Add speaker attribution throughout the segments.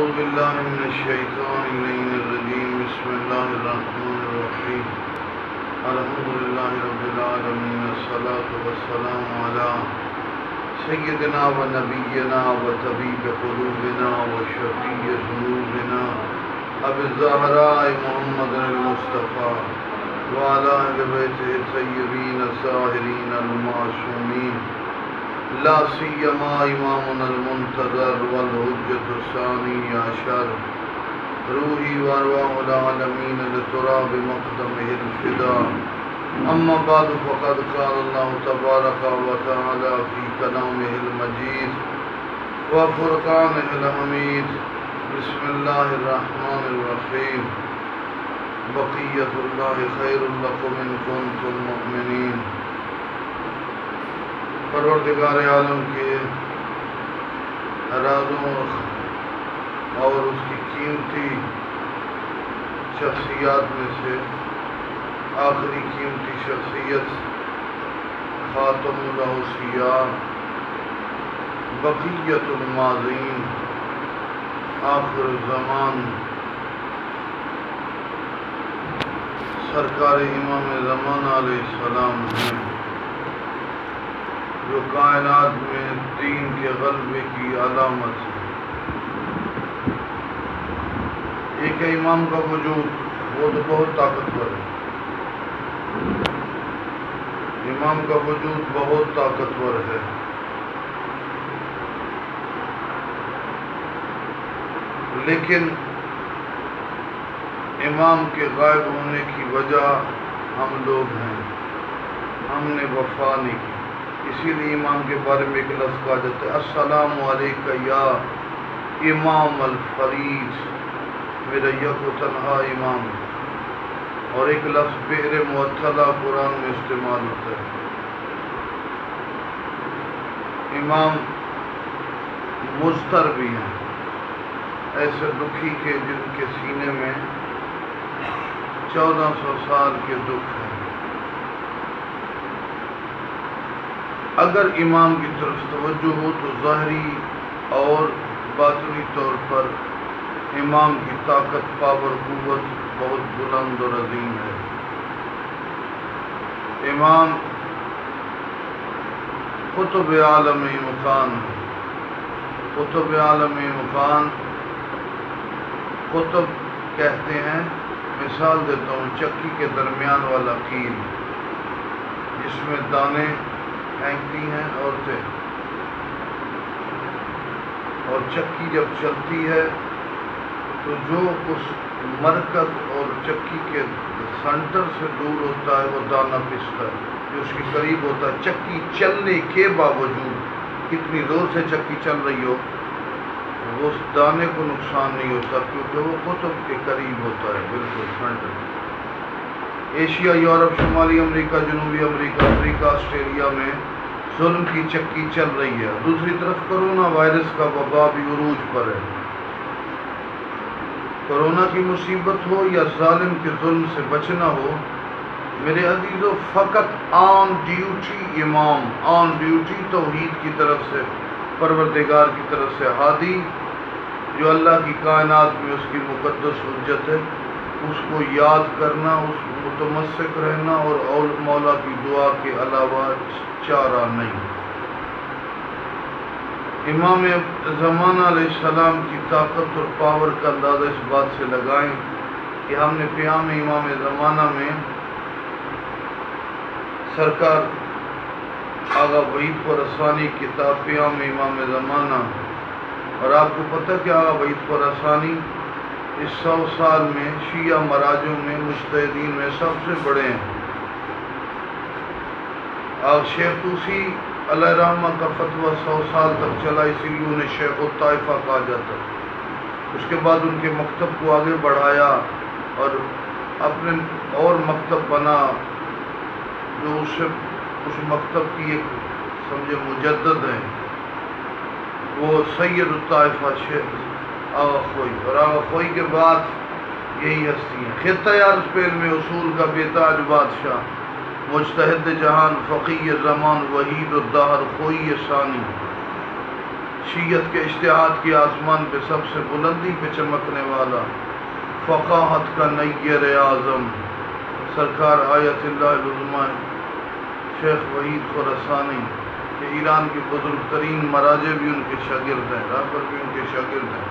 Speaker 1: أعوذ بالله من الشيطان الرجيم بسم الله الرحمن الرحيم الحمد لله رب العالمين الصلاة والسلام على سيدنا ونبينا وطبيب قلوبنا وشفيع ذنوبنا أبي الزهراء محمد المصطفى وعلى أهل بيته الطيبين الطاهرين المعصومين لا سيما إمامنا المنتظر والحجة الثاني عشر روحي وأرواح العالمين لتراب مقدمه الفداء أما بعد فقد قال الله تبارك وتعالى في كلامه المجيد وفرقانه الحميد بسم الله الرحمن الرحيم بقية الله خير لكم إن كنتم مؤمنين پروردگار عالم کے ارادوں اور اس کی قیمتی شخصیات میں سے آخری قیمتی شخصیت خاتم الاوصیاء بقیت الماضین آخر الزمان سرکار امام زمانہ علیہ السلام ہیں، جو کائنات میں دین کے غلبے کی علامت ہے۔ ایک ہے امام کا وجود، وہ تو بہت طاقتور ہے، امام کا وجود بہت طاقتور ہے، لیکن امام کے غائب ہونے کی وجہ ہم لوگ ہیں، ہم نے وفا نہیں کی۔ اسی لیے امام کے بارے میں ایک لفظ کہا جاتا ہے السلام علیکہ یا امام الفریج، میرا یک و تنہا امام، اور ایک لفظ بئر معطلہ قرآن میں استعمال ہوتا ہے۔ امام مضطر بھی ہیں، ایسے دکھی کے جن کے سینے میں 1400 سال کے دکھ ہیں۔ اگر امام کی طرف توجہ ہو تو ظاہری اور باطنی طور پر امام کی طاقت، پاور، قوت بہت بلند اور عظیم ہے۔ امام قطب عالم مکان، قطب عالم مکان، قطب کہتے ہیں، مثال دیتا ہوں، چکی کے درمیان والا کیل جس میں دانے پھینکتی ہیں عورتیں، اور چکی جب چلتی ہے تو جو اس مرکز اور چکی کے سینٹر سے دور ہوتا ہے وہ دانہ پستا ہے، جو اس کے قریب ہوتا ہے۔ چکی چلنے کے باوجود کتنی زور سے چکی چل رہی ہو، وہ اس دانے کو نقصان نہیں ہوتا، کیونکہ وہ قطب کے قریب ہوتا ہے، بالکل سینٹر۔ ایشیا، یورپ، شمالی امریکہ، جنوبی امریکہ، افریقہ، آسٹریلیا میں ظلم کی چکی چل رہی ہے۔ دوسری طرف کرونا وائرس کا وبا بھی عروج پر ہے۔ کرونا کی مصیبت ہو یا ظالم کے ظلم سے بچنا ہو، میرے عزیزو، فقط آن ڈیوٹی امام، آن ڈیوٹی توحید کی طرف سے، پروردگار کی طرف سے ہادی، جو اللہ کی کائنات میں اس کی مقدس حجت ہے، اس کو یاد کرنا، اس کو متمسک رہنا، اور مولا کی دعا کے علاوہ چارہ نہیں۔ امام زمانہ علیہ السلام کی طاقت اور پاور کا اندازہ اس بات سے لگائیں کہ ہم نے قیام امام زمانہ میں سرکار آغا وحید خراسانی کتاب قیام امام زمانہ، اور آپ کو پتہ کہ آغا وحید خراسانی اس 100 سال میں شیعہ مراجع میں، مجتہدین میں سب سے بڑے ہیں۔ آغا شیخ طوسی علیہ رحمہ کا فتویٰ 100 سال تک چلا، اسی لیے انہیں شیخ الطائفہ کہا جاتا۔ اس کے بعد ان کے مکتب کو آگے بڑھایا اور اپنے اور مکتب بنا، جو اس مکتب کی ایک سمجھے مجدد ہیں، وہ سید الطائفہ شیخ آغا خوئی، اور آغا خوئی کے بعد یہی ہستی ہیں۔ خطہ عرض پہ علم اصول کا بیتاج بادشاہ، مجتہد جہان، فقیہ زمان، وحید الدہر، خوئی ثانی، شیعت کے اجتہاد کی آسمان پہ سب سے بلندی پہ چمکنے والا، فقاہت کا نیر اعظم سرکار آیت اللہ العظمیٰ شیخ وحید خراسانی کہ ایران کے بزرگ ترین مراجع بھی ان کے شاگرد ہیں، رہبر بھی ان کے شاگرد ہیں۔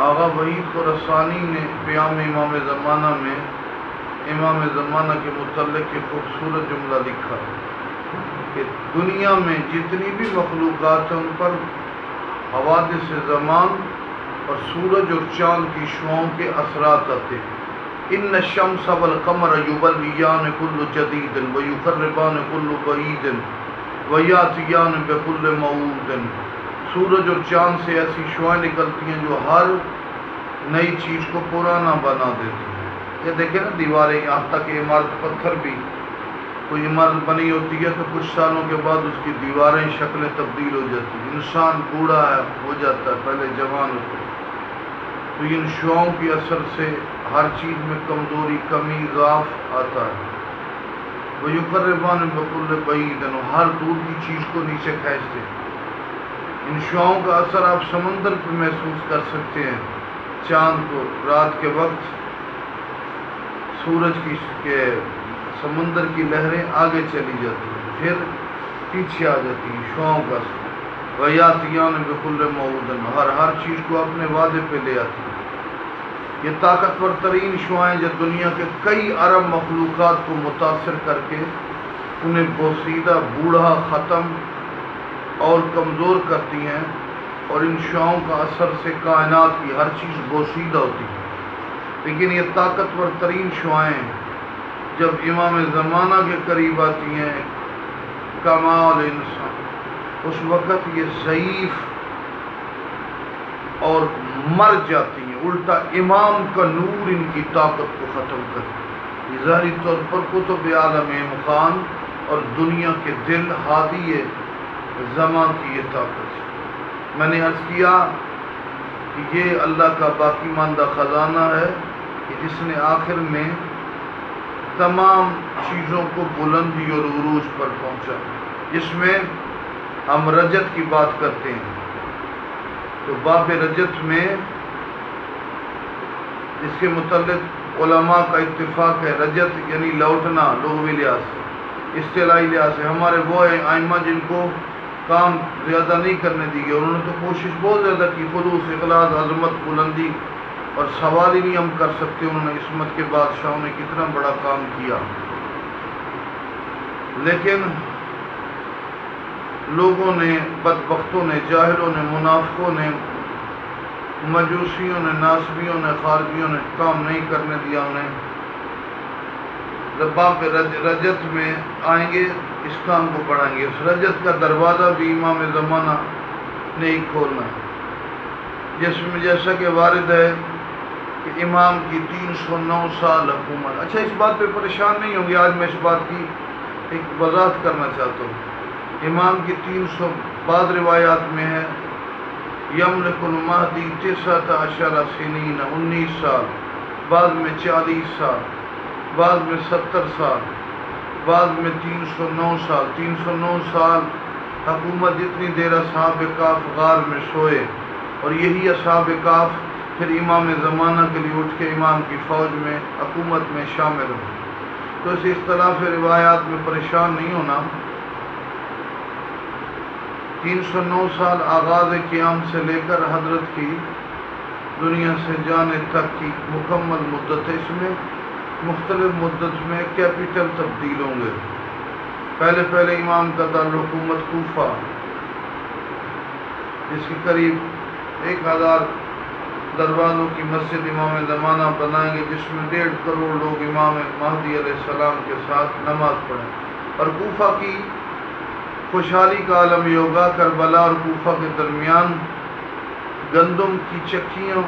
Speaker 1: آغا وحید خراسانی نے پیام امام زمانہ میں امام زمانہ کے متعلق ایک خوبصورت جملہ لکھا کہ دنیا میں جتنی بھی مخلوقات ہیں ان پر حوادث زمان اور سورج اور چاند کی شعاؤں کے اثرات آتے ہیں۔ ان الشمس والقمر یبلیان کل جدید ویقربان کل بعید ویاتیان بکل موعود۔ سورج اور چاند سے ایسی شعائیں نکلتی ہیں جو ہر نئی چیز کو پرانا بنا دیتی ہیں۔ یہ دیکھیں نا دیواریں، یہاں تک کہ عمارت پتھر بھی، کوئی عمارت بنی ہوتی ہے تو کچھ سالوں کے بعد اس کی دیواریں شکلیں تبدیل ہو جاتی ہیں۔ انسان بوڑھا ہو جاتا ہے، پہلے جوان ہوتا ہے، تو ان شعاؤں کے اثر سے ہر چیز میں کمزوری، کمی، ضعف آتا ہے۔ وَيُقَرِّبَانِ بِكُلِّ بَعِيدٍ، ہر دور کی چیز کو نیچے کھینچتے ہیں۔ ان شعاؤں کا اثر آپ سمندر پہ محسوس کر سکتے ہیں۔ چاند کو رات کے وقت سورج کے سمندر کی لہریں آگے چلی جاتی ہیں، پھر پیچھے آ جاتی ہیں، شعاؤں کا اثر۔ وَيَاتِيَانِ بِكُلِّ مَوْعِدٍ، ہر چیز کو اپنے وعدے پہ لے آتی ہیں۔ یہ طاقتور ترین شعائیں جو دنیا کے کئی ارب مخلوقات کو متاثر کر کے انہیں بوسیدہ، بوڑھا، ختم اور کمزور کرتی ہیں، اور ان شعاؤں کا اثر سے کائنات کی ہر چیز بوسیدہ ہوتی ہے۔ لیکن یہ طاقتور ترین شعائیں جب امام زمانہ کے قریب آتی ہیں، کمال انسان، اس وقت یہ ضعیف اور مر جاتی ہیں، الٹا امام کا نور ان کی طاقت کو ختم کرتی ہے۔ ظاہری طور پر کتب عالم مخان اور دنیا کے دل ہادی زمان کی یہ طاقت ہے۔ میں نے عرض کیا کہ یہ اللہ کا باقی ماندہ خزانہ ہے کہ جس نے آخر میں تمام چیزوں کو بلندی اور عروج پر پہنچا۔ جس میں ہم رجت کی بات کرتے ہیں تو باب رجت میں اس کے متعلق علماء کا اتفاق ہے۔ رجت یعنی لوٹنا، لغوی لحاظ سے، اصطلاحی لحاظ سے ہمارے وہ ائمہ جن کو کام زیادہ نہیں کرنے دی گئی، انہوں نے تو کوشش بہت زیادہ کی، خلوص، اخلاص، عظمت، بلندی، اور سوال ہی نہیں ہم کر سکتے انہوں نے عصمت کے بادشاہوں نے کتنا بڑا کام کیا۔ لیکن لوگوں نے، بدبختوں نے، جاہلوں نے، منافقوں نے، مجوسیوں نے، ناصبیوں نے، خارجیوں نے کام نہیں کرنے دیا انہیں۔ جب باب رجت میں آئیں گے اس کام کو بڑھائیں گے۔ اس رجت کا دروازہ بھی امام زمانہ نے ہی کھولنا ہے، جس میں جیسا کہ وارد ہے کہ امام کی 309 سال حکومت۔ اچھا، اس بات پہ پریشان نہیں ہوں گے، آج میں اس بات کی ایک وضاحت کرنا چاہتا ہوں۔ امام کی 300 بعض روایات میں ہے یملک المہدی 19 سنین، 19 سال، بعض میں 40 سال، بعض میں 70 سال، بعض میں 309 سال۔ 309 سال حکومت، جتنی دیر اصحاب کاف غار میں سوئے، اور یہی اصحاب کاف پھر امام زمانہ کے لیے اٹھ کے امام کی فوج میں، حکومت میں شامل ہوں۔ تو اس اختلاف روایات میں پریشان نہیں ہونا۔ 309 سال آغاز قیام سے لے کر حضرت کی دنیا سے جانے تک کی مکمل مدت ہے۔ اس میں مختلف مدت میں کیپٹل تبدیل ہوں گے۔ پہلے امام کا دارالحکومت کوفہ، جس کے قریب 1000 دروازوں کی مسجد امام زمانہ بنائیں گے، جس میں 1.5 کروڑ لوگ امام مہدی علیہ السلام کے ساتھ نماز پڑھیں۔ اور کوفہ کی خوشحالی کا عالم یہ ہوگا، کربلا اور کوفہ کے درمیان گندم کی چکیاں،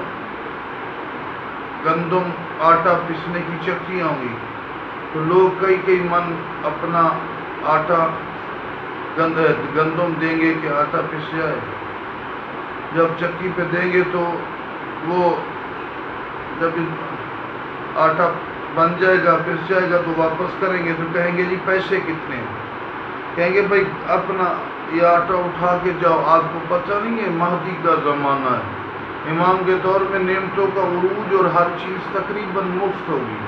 Speaker 1: گندم آٹا پسنے کی چکیاں ہوں گی، تو لوگ کئی من اپنا آٹا گندم دیں گے کہ آٹا پس جائے۔ جب چکی پہ دیں گے تو وہ جب آٹا بن جائے گا، پس جائے گا، تو واپس کریں گے تو کہیں گے جی پیسے کتنے ہیں؟ کہیں گے بھائی اپنا یہ آٹا اٹھا کے جاؤ، آپ کو پتہ نہیں ہے مہدی کا زمانہ ہے، امام کے دور میں نعمتوں کا عروج اور ہر چیز تقریباً مفت ہوگی۔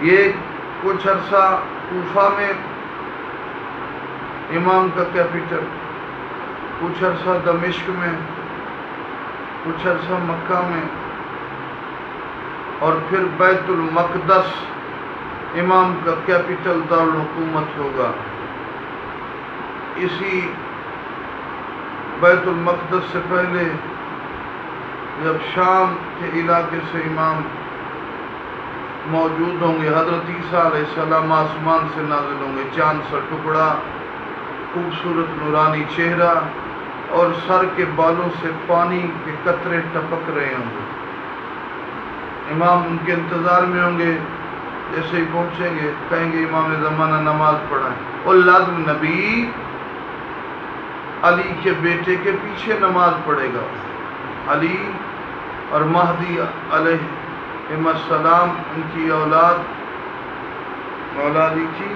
Speaker 1: یہ کچھ عرصہ کوفہ میں امام کا کیپٹل، کچھ عرصہ دمشق میں، کچھ عرصہ مکہ میں، اور پھر بیت المقدس امام کا کیپٹل دارالحکومت ہوگا۔ اسی بیت المقدس سے پہلے جب شام کے علاقے سے امام موجود ہوں گے، حضرت عیسیٰ علیہ السلام آسمان سے نازل ہوں گے، چاند سا ٹکڑا، خوبصورت نورانی چہرہ، اور سر کے بالوں سے پانی کے قطرے ٹپک رہے ہوں گے۔ امام ان کے انتظار میں ہوں گے، جیسے ہی پہنچیں گے کہیں گے امام زمانہ نماز پڑھائیں، اور لازم نبی علی کے بیٹے کے پیچھے نماز پڑھے گا۔ علی اور مہدی علیہ السلام ان کی اولاد مولا علی کی،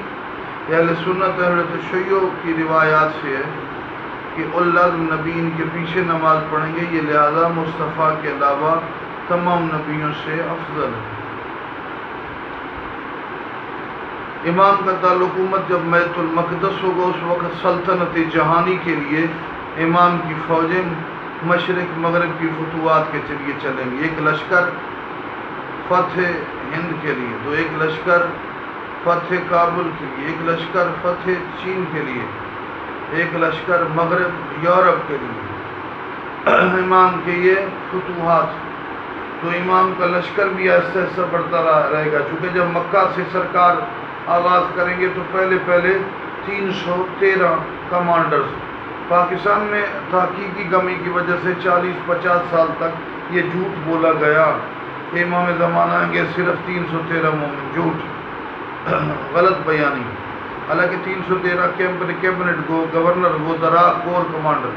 Speaker 1: اہل سنت اہل تشیع کی روایات سے ہے کہ الازم نبی ان کے پیچھے نماز پڑھیں گے، یہ لہذا مصطفیٰ کے علاوہ تمام نبیوں سے افضل ہے۔ امام کا دارالحکومت جب بیت المقدس ہوگا، اس وقت سلطنت جہانی کے لیے امام کی فوجیں مشرق مغرب کی فتوحات کے ذریعے چلیں گی۔ ایک لشکر فتح ہند کے لیے، تو ایک لشکر فتح کابل کے لیے، ایک لشکر فتح چین کے لیے، ایک لشکر مغرب یورپ کے لیے، امام کے یہ فتوحات۔ تو امام کا لشکر بھی ایسا ایسا بڑھتا رہے گا، چونکہ جب مکہ سے سرکار آغاز کریں گے تو پہلے 313 کمانڈرز، پاکستان میں تحقیقی کمی کی وجہ سے 40-50 سال تک یہ جھوٹ بولا گیا کہ امام زمانہ آئیں گے صرف 313 مومن، جھوٹ، غلط بیانی۔ حالانکہ 313 کیبنٹ گورنر، وزراء، کور کمانڈر،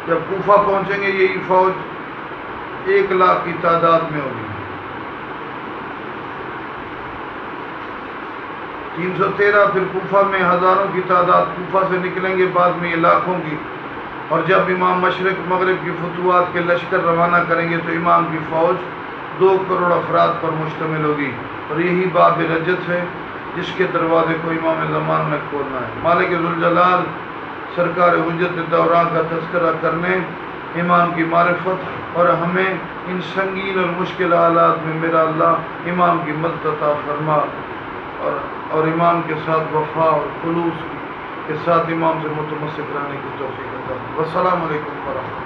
Speaker 1: جب کوفہ پہنچیں گے یہی فوج 1 لاکھ کی تعداد میں ہوگی۔ 313 پھر کوفہ میں ہزاروں کی تعداد کوفہ سے نکلیں گے، بعد میں یہ لاکھوں کی، اور جب امام مشرق مغرب کی فتوحات کے لشکر روانہ کریں گے تو امام کی فوج 2 کروڑ افراد پر مشتمل ہوگی، اور یہی باب رجت ہے جس کے دروازے کو امام زمان میں کھولنا ہے۔ مالک ذوالجلال سرکار حجت دوران کا تذکرہ کرنے، امام کی معرفت اور ہمیں ان سنگین اور مشکل حالات میں میرا اللہ امام کی مدد عطا فرما، اور امام کے ساتھ وفا اور خلوص کے ساتھ امام سے متمسک رہنے کی توفیق عطا فرما۔ والسلام علیکم ورحمۃ اللہ۔